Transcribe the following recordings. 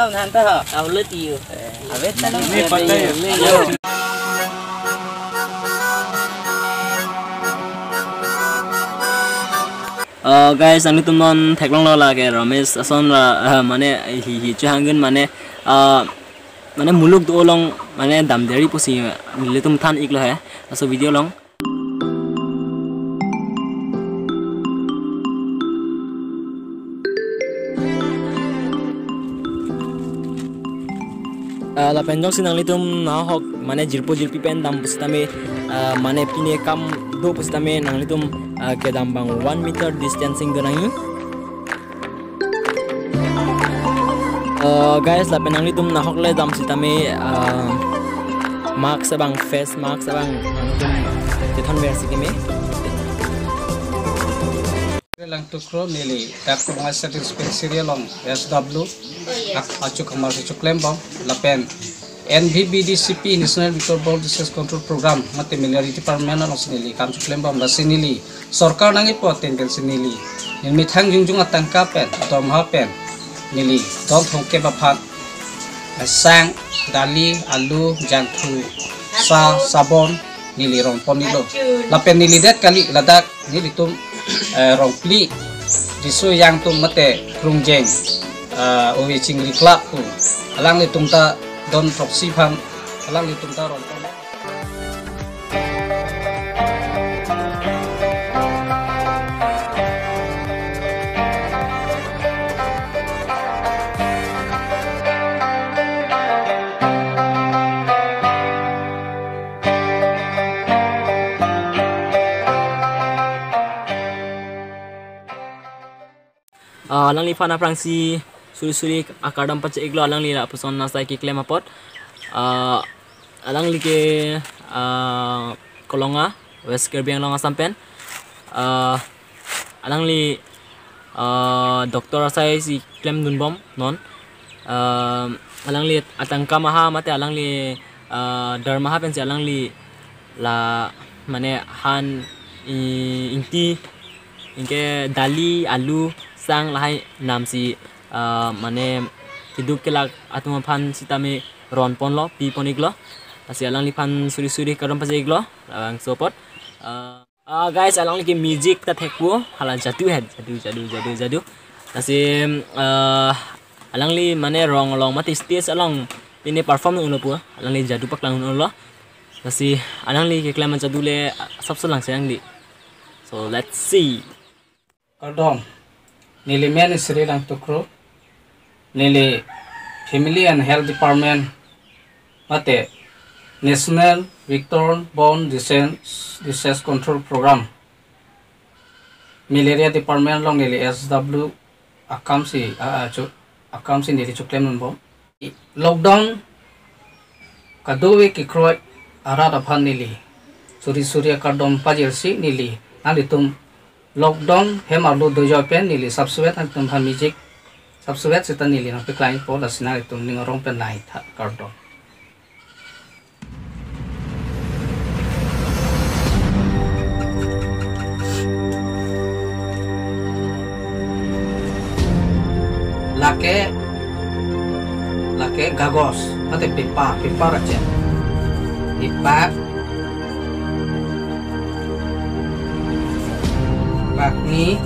dong hantar ha. Aulet iyo. Awet tanong. May patay. Guys, ang litum non teklong lo lage Ramesh ason mane hi chuhangun mane mane muluk do long mane damderi pusi litum than iklo hai so video long la penjong sinang litum na hok mane jirpo jirpi pen dam pustame mane pine kam do pustame nang litum ke dambang 1 meter distancing do nangi guys la penang litum na hok le dam sitame mask sabang face mask sabang ke thon ver sikime lang tukro nili tak mga satisfaction long SW acu kamar su klembang lapen NVBDCP National Vector Borne Disease Control Program mate military department long sinili kam su klembang la sinili sarkar nangi po tengkel sinili nilmi thang jungjung atangka pen dom ha pen nili dom thongke baphat sang dali alu jangthu sa sabon nili rompon nilo lapen nili det kali ladak nili tum rongpli disu yang tum mate krungjeng owe chingri klap ku alang ni tumta don proxy phan alang ni tumta rompon alang li fana prangsi suri akadam pace iglo alang li la puson nasai ki klem apot alang li ke kolonga west kerbiang longa sampen alang li doktor asai si klem dunbom non alang li atangka maha mate alang li dharma pen si alang li la mane han inti inke dali alu sang lahai nam si mane kiduk kelak atuma phan sitame ron pon lo pi ponik lo asi alang li phan suri karam paje iglo ang sopot guys alang li ki music ta thekpu hala jadu asi alang li mane rong long mate stage along ini perform uno pu alang li jadu pak lang uno lo asi alang li ki klaman jadu le sabse lang sayang di so let's see kardom nili Ministry lang tukro nili Family and Health Department mate National Vector Borne Disease Control Program Malaria Department long nili SW akamsi nili chuklem numbo lockdown kadowe ki kroy arada phan nili suri kardom pajirsi nili nalitum lockdown hemalu dojo pen nili subswet antum ha music subswet sita nili na client pol asina itum ningorong pen lai tha kardo lake gagos ate pipa raja pipa bakni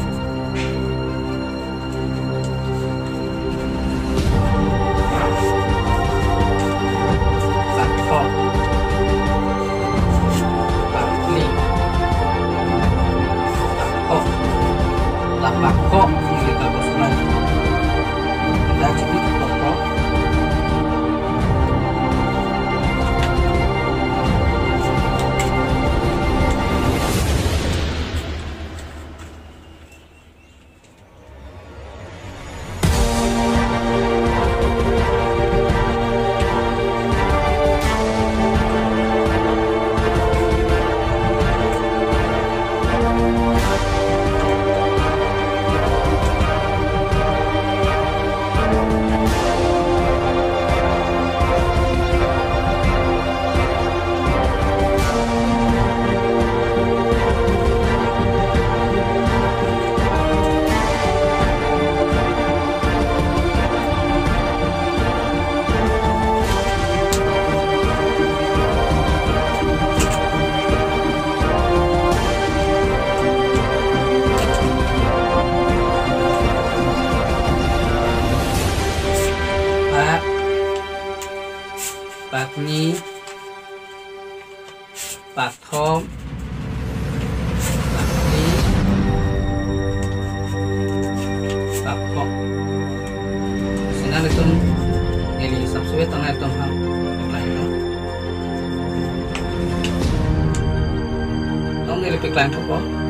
lakok bakni lakok ini bagus banget kita cipit pokok Pakni Pathom Pakni Pathom Sinan itu ini subsuit tengah itu ham lain dong ini lebih lain apa